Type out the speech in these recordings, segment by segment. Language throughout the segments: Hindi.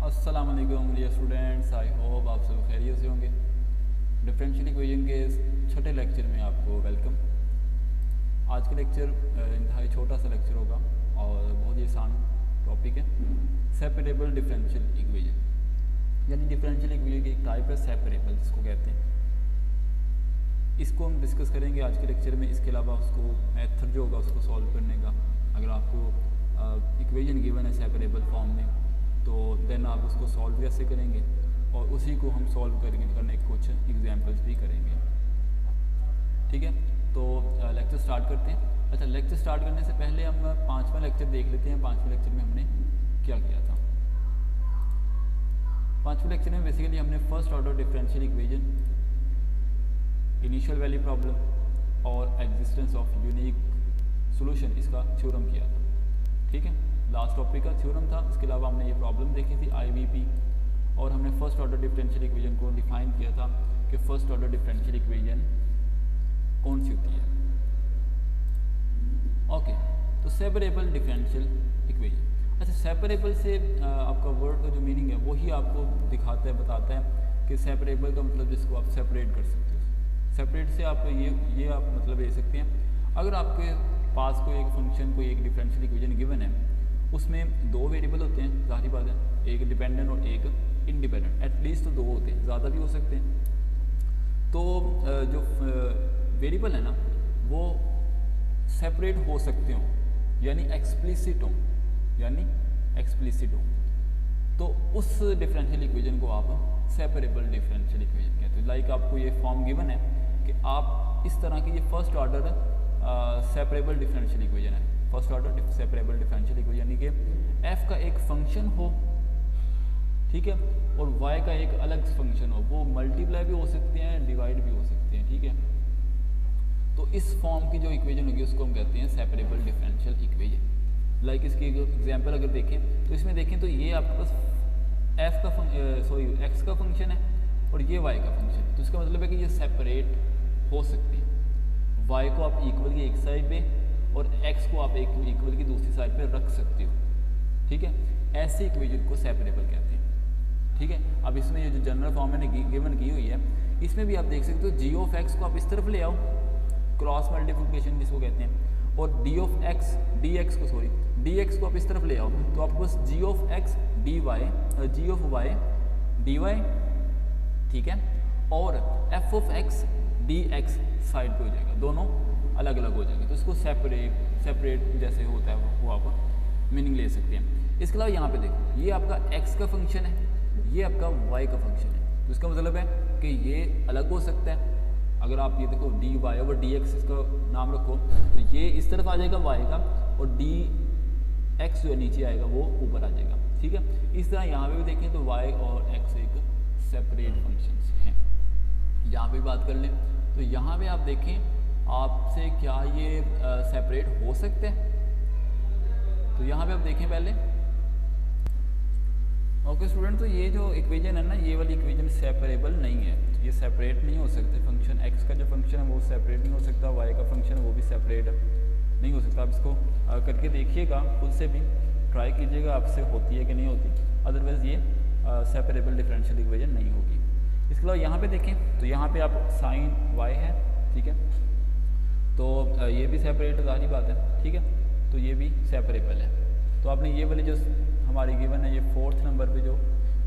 अस्सलाम वालेकुम डियर स्टूडेंट्स, आई होप आप सब खैरियत से होंगे। डिफरेंशियल इक्वेशन के छठे लेक्चर में आपको वेलकम। आज का लेक्चर इंतहाई छोटा सा लेक्चर होगा और बहुत ही आसान टॉपिक है। सेपरेबल डिफरेंशियल इक्वेशन, यानी डिफरेंशियल इक्वेशन की एक टाइप है सेपरेबल जिसको कहते हैं। इसको हम डिस्कस करेंगे आज के लेक्चर में। इसके अलावा उसको मेथड जो होगा उसको सॉल्व करने का, अगर आपको इक्वेशन गिवन है सेपरेबल फॉर्म में तो देन आप उसको सॉल्व कैसे करेंगे और उसी को हम सॉल्व करने के कुछ एग्जांपल्स भी करेंगे। ठीक है, तो लेक्चर स्टार्ट करते हैं। अच्छा, लेक्चर स्टार्ट करने से पहले हम पांचवा लेक्चर देख लेते हैं। पांचवें लेक्चर में हमने क्या किया था। पांचवें लेक्चर में बेसिकली हमने first order differential equation, initial value problem और एग्जिस्टेंस ऑफ यूनिक सॉल्यूशन, इसका थ्योरम किया था। ठीक है, लास्ट टॉपिक का थ्योरम था। इसके अलावा हमने ये प्रॉब्लम देखी थी IVP, और हमने फर्स्ट ऑर्डर डिफरेंशियल इक्वेशन को डिफाइन किया था कि फर्स्ट ऑर्डर डिफरेंशियल इक्वेशन कौन सी होती है। ओके, तो सेपरेबल डिफरेंशियल इक्वेशन। अच्छा, सेपरेबल से आपका वर्ड का जो मीनिंग है वही आपको दिखाता है, बताता है कि सेपरेबल का मतलब जिसको आप सेपरेट कर सकते हो। सेपरेट से आप ये आप मतलब ले सकते हैं, अगर आपके पास कोई एक फंक्शन, कोई एक डिफरेंशियल इक्वेशन गिवन है, उसमें दो वेरिएबल होते हैं, जाहिर बात है, एक डिपेंडेंट और एक इंडिपेंडेंट। एटलीस्ट तो दो होते हैं, ज़्यादा भी हो सकते हैं। तो जो वेरिएबल है ना वो सेपरेट हो सकते हो, यानी एक्सप्लिसिट हो, तो उस डिफरेंशियल इक्वेशन को आप सेपरेबल डिफरेंशियल इक्वेशन कहते हैं। लाइक आपको ये फॉर्म गिवन है कि आप इस तरह की, ये first order separable differential equation है। First order separable differential equation यानी कि f का एक फंक्शन हो, ठीक है, और y का एक अलग फंक्शन हो। वो मल्टीप्लाई भी हो सकते हैं, डिवाइड भी हो सकते हैं। ठीक है, तो इस फॉर्म की जो इक्वेशन होगी उसको हम कहते हैं सेपरेबल डिफरेंशियल इक्वेशन। लाइक इसकी एग्जांपल अगर देखें तो इसमें देखें तो ये आपके पास x का फंक्शन है और ये y का फंक्शन है। तो इसका मतलब है कि ये सेपरेट हो सकती है। y को आप इक्वल की एक साइड पे और x को आप एक इक्वल की दूसरी साइड पे रख सकते हो। ठीक है, ऐसे इक्वेशन को सेपरेबल कहते हैं। ठीक है, अब इसमें ये जो जनरल फॉर्म मैंने गिवन की हुई है, इसमें भी आप देख सकते हो g ऑफ x को आप इस तरफ ले आओ, क्रॉस मल्टीप्लिकेशन जिसको कहते हैं, और dx को आप इस तरफ ले आओ, तो आपको बस g of x dy dy, ठीक है, और f of x dx side पे हो जाएगा, दोनों अलग अलग हो जाएंगे। तो इसको सेपरेट जैसे होता है वो आप मीनिंग ले सकते हैं। इसके अलावा यहाँ पे देखो, ये आपका x का फंक्शन है, ये आपका y का फंक्शन है। तो इसका मतलब है कि ये अलग हो सकता है। अगर आप ये देखो dy ओवर dx इसका नाम रखो, तो ये इस तरफ आ जाएगा y का, और dx जो नीचे आएगा वो ऊपर आ जाएगा। ठीक है, इस तरह यहाँ पे भी देखें तो y और x एक सेपरेट फंक्शंस हैं। यहाँ पे बात कर लें तो यहाँ पे आप देखें आपसे क्या ये सेपरेट हो सकते हैं। तो यहाँ पे आप देखें पहले। ओके स्टूडेंट, तो ये जो इक्वेशन है ना, ये वाली इक्वेशन सेपरेबल नहीं है। तो ये सेपरेट नहीं हो सकते। फंक्शन x का जो फंक्शन है वो सेपरेट नहीं हो सकता, y का फंक्शन है वो भी सेपरेट नहीं हो सकता। आप इसको करके देखिएगा, खुद से भी ट्राई कीजिएगा, आपसे होती है कि नहीं होती। अदरवाइज़ ये सेपरेबल डिफरेंशियल इक्वेशन नहीं होगी। इसके अलावा यहाँ पे देखें तो यहाँ पे आप साइन y है, ठीक है, तो ये भी सेपरेट जाहिर बात है। ठीक है, तो ये भी सेपरेबल है। तो आपने ये वाली जो हमारी गिवन है, ये 4th नंबर पे जो,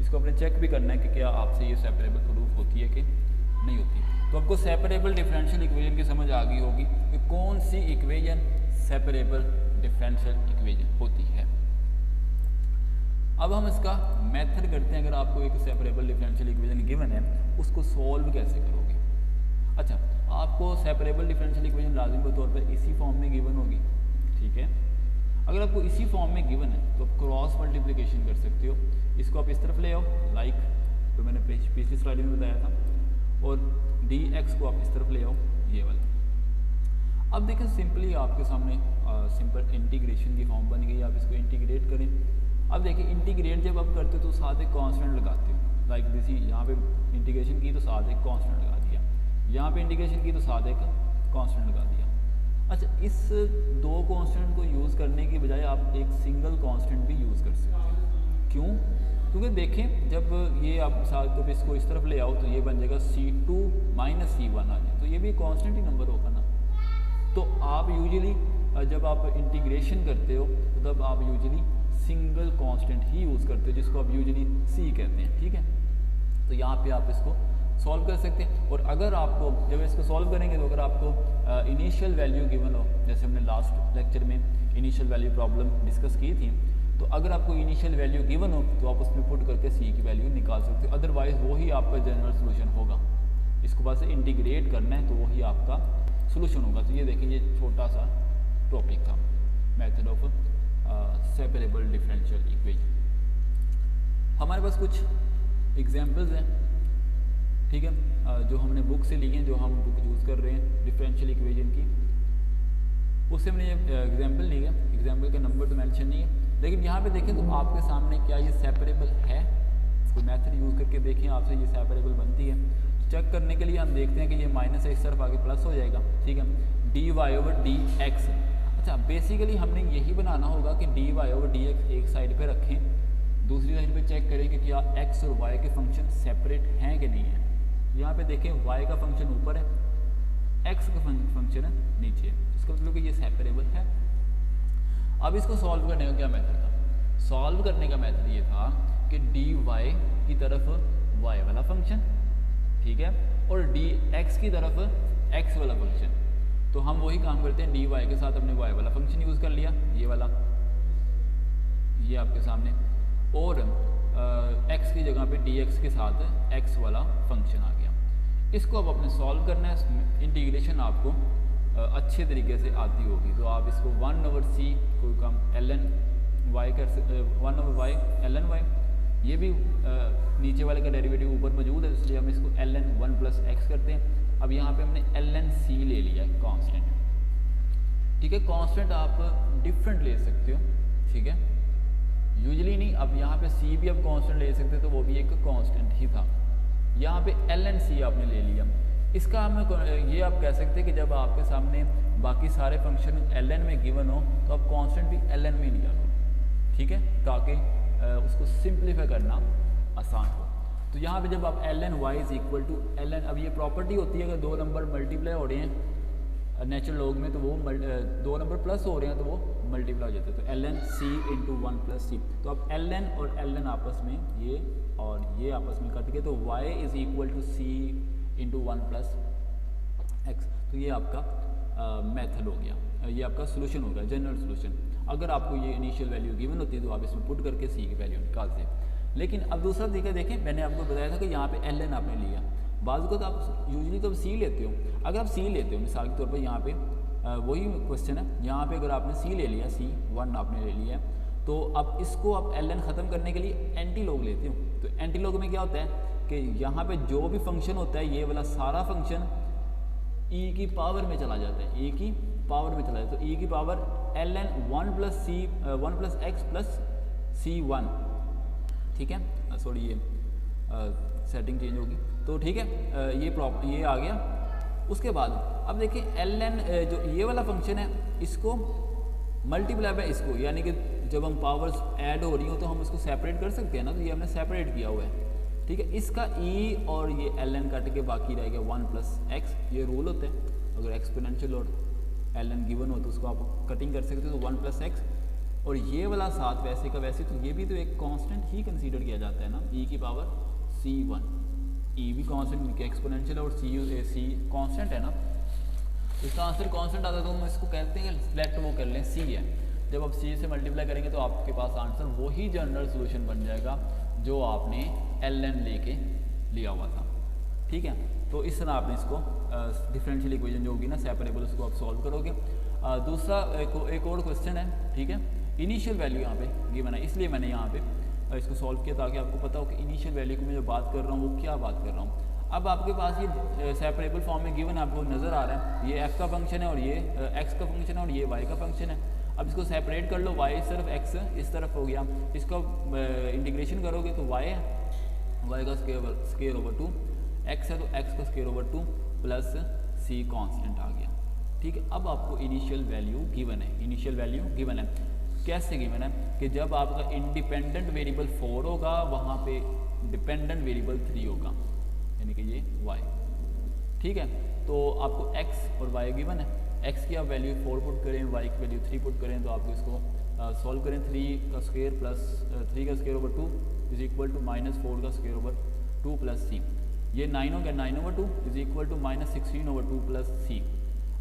इसको आपने चेक भी करना है कि क्या आपसे ये सेपरेबल प्रूफ होती है कि नहीं होती। तो आपको सेपरेबल डिफरेंशियल इक्वेशन की समझ आ गई होगी कि कौन सी इक्वेशन सेपरेबल डिफरेंशियल इक्वेशन होती है। अब हम इसका मेथड करते हैं। अगर आपको एक सेपरेबल डिफरेंशियल इक्वेशन गिवन है, उसको सॉल्व कैसे करोगे। अच्छा, आपको सेपरेबल डिफरेंशियल इक्वेशन लाजिम के तौर पर इसी फॉर्म में गिवन होगी। ठीक है, अगर आपको इसी फॉर्म में गिवन है तो आप क्रॉस मल्टीप्लिकेशन कर सकते हो। इसको आप इस तरफ ले आओ, लाइक तो मैंने पिछली स्लाइड में बताया था, और dx को आप इस तरफ ले आओ, ये वाला। अब देखें सिंपली आपके सामने सिंपल इंटीग्रेशन की फॉर्म बन गई। आप इसको इंटीग्रेट करें। अब देखिए, इंटीग्रेट जब आप करते हो तो साथ एक कांस्टेंट लगाते हो। लाइक दिस, यहाँ पे इंटीग्रेशन की तो साथ एक कांस्टेंट लगा दिया, यहाँ पे इंटीग्रेशन की तो साथ एक कांस्टेंट लगा दिया। अच्छा, इस दो कांस्टेंट को यूज़ करने की बजाय आप एक सिंगल कांस्टेंट भी यूज़ कर सकते हैं। क्यों? क्योंकि देखें जब ये आप मिसाल के तौर पर इसको इस तरफ ले आओ तो ये बन जाएगा C2 माइनस C1 आ जाए, तो ये भी कॉन्स्टेंट ही नंबर होगा ना। तो आप यूजुअली जब आप इंटीग्रेशन करते हो तो तब आप यूजुअली सिंगल कांस्टेंट ही यूज़ करते हो, जिसको आप यूजुअली C कहते हैं, ठीक है। तो यहाँ पे आप इसको सॉल्व कर सकते हैं। और अगर आपको जब इसको सॉल्व करेंगे तो अगर आपको इनिशियल वैल्यू गिवन हो, जैसे हमने लास्ट लेक्चर में इनिशियल वैल्यू प्रॉब्लम डिस्कस की थी, तो अगर आपको इनिशियल वैल्यू गिवन हो तो आप उसमें पुट करके C की वैल्यू निकाल सकते हो, अदरवाइज़ वही आपका जनरल सोल्यूशन होगा। इसको बस इंटीग्रेट करना है तो वही आपका सोल्यूशन होगा। तो ये देखिए, ये छोटा सा टॉपिक था, method of separable differential equation. हमारे पास कुछ एग्जांपल्स हैं, ठीक है, जो हमने बुक से ली हैं, जो हम बुक यूज़ कर रहे हैं डिफरेंशियल इक्वेशन की, उससे हमने ये एग्जांपल ली है। एग्जांपल का नंबर तो मेंशन नहीं है, लेकिन यहाँ पे देखें तो आपके सामने क्या ये सेपरेबल है। इसको मेथड यूज़ करके देखें आपसे ये सेपरेबल बनती है। चेक करने के लिए हम देखते हैं कि ये माइनस है, इस तरफ आगे प्लस हो जाएगा, ठीक है। dy/dx, अच्छा बेसिकली हमने यही बनाना होगा कि dy/dx एक साइड पे रखें, दूसरी साइड पे चेक करें कि क्या x और y के फंक्शन सेपरेट हैं कि नहीं है। यहाँ पे देखें y का फंक्शन ऊपर है, x का फंक्शन है नीचे, इसका मतलब कि ये सेपरेबल है। अब इसको सॉल्व करने का क्या मेथड था? सॉल्व करने का मेथड ये था कि dy की तरफ y वाला फंक्शन, ठीक है, और dx की तरफ x वाला फंक्शन। तो हम वही काम करते हैं, dy के साथ हमने y वाला फंक्शन यूज़ कर लिया, ये वाला, ये आपके सामने, और x की जगह पे dx के साथ x वाला फंक्शन आ गया। इसको अब अपने सॉल्व करना है, इंटीग्रेशन आपको अच्छे तरीके से आती होगी। तो आप इसको 1/c को कम ln y कर 1/y ln y, ये भी नीचे वाले का डेरिवेटिव ऊपर मौजूद है, इसलिए हम इसको ln 1 + x करते हैं। अब यहाँ पे हमने ln c ले लिया है कांस्टेंट, ठीक है। कांस्टेंट आप डिफरेंट ले सकते हो, ठीक है, यूजुअली नहीं। अब यहाँ पे c भी आप कांस्टेंट ले सकते हो, तो वो भी एक कांस्टेंट ही था। यहाँ पे ln c आपने ले लिया। इसका हम ये आप कह सकते हैं कि जब आपके सामने बाकी सारे फंक्शन ln में गिवन हो तो आप कांस्टेंट भी ln में लिया करो, ठीक है, ताकि उसको सिंप्लीफाई करना आसान हो। तो यहाँ पे जब आप ln y = ln, अब ये प्रॉपर्टी होती है अगर दो नंबर मल्टीप्लाई हो रहे हैं नेचुरल लॉग में, तो वो दो नंबर प्लस हो रहे हैं तो वो मल्टीप्लाई हो जाते हैं। तो ln c × 1 + c, तो अब ln और ln आपस में ये और ये आपस में कट गए, तो y = c × 1 + x। तो ये आपका मेथड हो गया, ये आपका सोल्यूशन होगा, जनरल सोल्यूशन। अगर आपको ये इनिशियल वैल्यू गिवन होती है तो आप इसमें पुट करके c की वैल्यू निकालते हैं। लेकिन अब दूसरा तरीका देखें, मैंने आपको बताया था कि यहाँ पे ln आपने लिया, बाज़ को तो आप यूजुअली तो c लेते हो। अगर आप c लेते हो मिसाल के तौर पर, यहाँ पे वही क्वेश्चन है, यहाँ पे अगर आपने c ले लिया, c1 आपने ले लिया है, तो अब इसको आप ln ख़त्म करने के लिए एंटी लॉग लेते हो। तो एंटी लॉग में क्या होता है कि यहाँ पे जो भी फंक्शन होता है, ये वाला सारा फंक्शन e की पावर में चला जाता है, e की पावर में चला जाता है। तो e की पावर ln 1 + x + c1, ठीक है, सॉरी ये सेटिंग चेंज होगी, तो ठीक है, ये आ गया। उसके बाद अब देखिए ln जो ये वाला फंक्शन है, इसको मल्टीप्लाई बाय इसको, यानी कि जब हम पावर्स ऐड हो रही हो तो हम इसको सेपरेट कर सकते हैं ना, तो ये हमने सेपरेट किया हुआ है, ठीक है। इसका e और ये ln कट के बाकी रह गया 1 + x, ये रूल होता है, अगर एक्सपोनेंशियल और ln गिवन हो तो उसको आप कटिंग कर सकते हो, तो 1 + x, और ये वाला साथ वैसे का वैसे, तो ये भी तो एक कांस्टेंट ही कंसीडर किया जाता है ना, e की पावर c1, e भी कांस्टेंट एक्सपोनेंशियल और c कांस्टेंट है ना, इसका आंसर कांस्टेंट आता है तो हम इसको कहते हैं लेट वो कर लें c है। जब आप c से मल्टीप्लाई करेंगे तो आपके पास आंसर वही जनरल सोल्यूशन बन जाएगा जो आपने ln लेके लिया हुआ था, ठीक है। तो इस तरह आपने इसको डिफरेंशियल इक्वेशन जो होगी ना सेपरेबल, उसको आप सॉल्व करोगे। दूसरा एक और क्वेश्चन है, ठीक है, इनिशियल वैल्यू यहाँ पे गिवन है, इसलिए मैंने यहाँ पे इसको सॉल्व किया ताकि आपको पता हो कि इनिशियल वैल्यू की मैं जो बात कर रहा हूँ वो क्या बात कर रहा हूँ। अब आपके पास ये सेपरेबल फॉर्म में गिवन आपको नज़र आ रहा है, ये f का फंक्शन है और ये x का फंक्शन है और ये y का फंक्शन है। अब इसको सेपरेट कर लो, y इस तरफ x इस तरफ हो गया, इसको इंटीग्रेशन करोगे तो y है, y का स्क्वायर ओवर 2, x है तो x का square over 2 plus c constant आ गया, ठीक है। अब आपको इनिशियल वैल्यू गिवन है, इनिशियल वैल्यू गिवन है, कैसे गिवन है कि जब आपका इंडिपेंडेंट वेरिएबल 4 होगा वहाँ पे डिपेंडेंट वेरिएबल 3 होगा, यानी कि ये y। ठीक है, तो आपको x और y गिवन है, x की आप वैल्यू 4 पुट करें, y की वैल्यू 3 पुट करें, तो आपको इसको सॉल्व करें। 3 का स्क्वायर प्लस 3 का square over 2 is equal to -4 का स्क्वायर ओवर 2 प्लस c। ये 9 हो गया, 9/2 is equal to -16/2 plus c।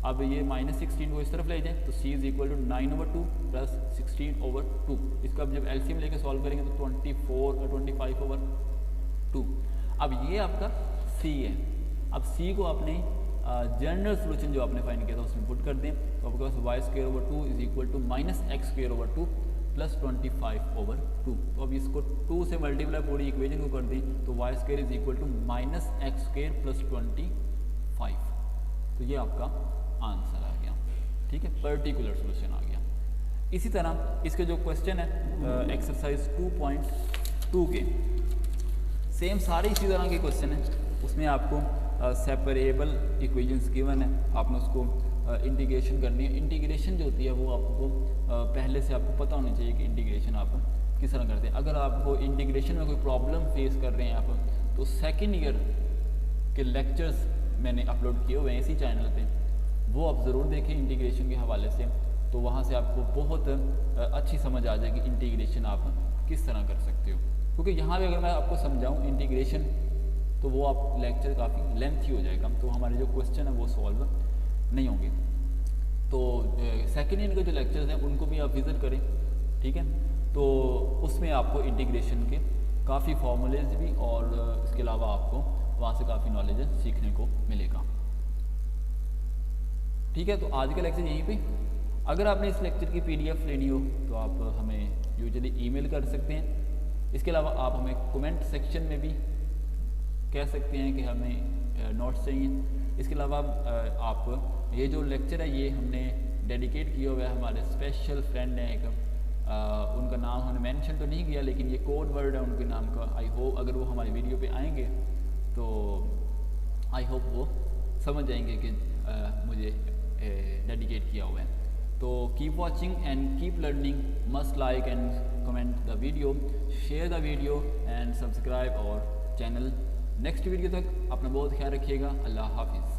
अब ये -16 को इस तरफ ले जाएं तो c is equal to 9/2 plus 16/2। इसका अब जब एलसीएम लेके सॉल्व करेंगे तो 25/2। अब ये आपका c है। अब c को आपने जनरल सोल्यूशन जो आपने फाइंड किया था उसमें पुट कर दें, तो आपके पास y² is equal to -x² plus 25/2। तो अब इसको 2 से मल्टीप्लाई पूरी इक्वेशन को कर दें तो y² is equal to -x² plus 25। तो ये आपका आंसर आ गया। ठीक है, पर्टिकुलर सोल्यूशन आ गया। इसी तरह इसके जो क्वेश्चन है एक्सरसाइज 2.2 के सेम सारे इसी तरह के क्वेश्चन हैं। उसमें आपको सेपरेबल इक्वेशंस गिवन है, आपने उसको इंटीग्रेशन करनी है। इंटीग्रेशन जो होती है वो आपको पहले से आपको पता होनी चाहिए कि इंटीग्रेशन आप किस तरह करते हैं। अगर आपको इंटीग्रेशन में कोई प्रॉब्लम फेस कर रहे हैं आप, तो सेकेंड ईयर के लेक्चर्स मैंने अपलोड किए हुए हैं इसी चैनल पे, वो आप ज़रूर देखें इंटीग्रेशन के हवाले से। तो वहाँ से आपको बहुत अच्छी समझ आ जाएगी इंटीग्रेशन आप किस तरह कर सकते हो। क्योंकि यहाँ पे अगर मैं आपको समझाऊँ इंटीग्रेशन तो वो आप लेक्चर काफ़ी लेंथी हो जाएगा, तो हमारे जो क्वेश्चन है वो सॉल्व नहीं होंगे। तो सेकेंड ईयर के जो लेक्चर्स हैं उनको भी आप विज़िट करें। ठीक है, तो उसमें आपको इंटीग्रेशन के काफ़ी फॉर्मूलेज भी और इसके अलावा आपको वहाँ से काफ़ी नॉलेज सीखने को मिलेगा। ठीक है, तो आज का लेक्चर यहीं पे। अगर आपने इस लेक्चर की PDF लेनी हो तो आप हमें यूजुअली ईमेल कर सकते हैं। इसके अलावा आप हमें कमेंट सेक्शन में भी कह सकते हैं कि हमें नोट्स चाहिए। इसके अलावा आप ये जो लेक्चर है ये हमने डेडिकेट किया हुआ है हमारे स्पेशल फ्रेंड हैं एक, उनका नाम हमने मेंशन तो नहीं किया लेकिन ये कोड वर्ड है उनके नाम का। आई होप अगर वो हमारी वीडियो पे आएंगे तो आई होप वो समझ जाएंगे कि मुझे डेडिकेट किया हुआ है। तो keep watching and keep learning, must like and comment the video, share the video and subscribe और चैनल। नेक्स्ट वीडियो तक अपना बहुत ख्याल रखिएगा। अल्लाह हाफिज़।